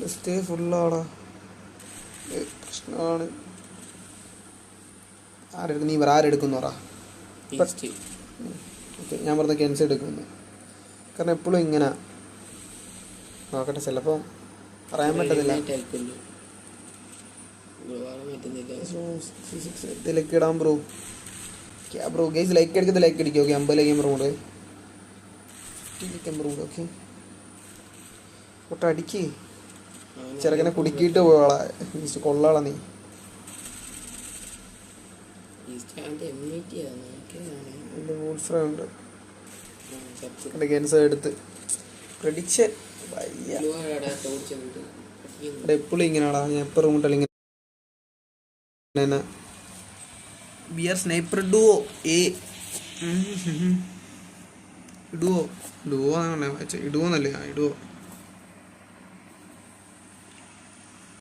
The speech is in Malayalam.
ലിസ്റ്റ് ഫുള്ളാടാ, പ്രശ്നമാണ്. ആരെടുക്കും? നീ പറ, ആരെടുക്കുന്നു പറ. ഓക്കെ, ഞാൻ പറഞ്ഞ കെൻസ് എടുക്കുന്നു. കാരണം എപ്പോഴും ഇങ്ങനെ നോക്കട്ടെ, ചിലപ്പോൾ പറയാൻ പറ്റത്തില്ല. ഇതിലേക്ക് ഇടാം ബ്രോ. ബ്രോ ഗൈസ് ലൈക്ക് അടിക്കുന്നത് ലൈക്ക് അടിക്കും. ഓക്കെ, 50 ലൈക്ക് ബ്രോണ്ട്, 50 ലൈക്ക് ബ്രോണ്ട്. ഓക്കെ, ഒട്ട് അടിക്ക്. ചെറുക്കനെ കുടുക്കിയിട്ട് പോവാളാ, കൊള്ളാളാ നീ. ഉണ്ട് ഗെൻസ് എടുത്ത് പ്രഡിച്ച് എപ്പോഴും ഇങ്ങനെയാടാ. ഞാൻ എപ്പോൾ റൂമിട്ടല്ല ഇങ്ങനെ ബിയർ സ്നൈപ്പർ ഡുവോ ഇടുവോ ഇടുവോ എന്നല്ലേ ഇടുവോ.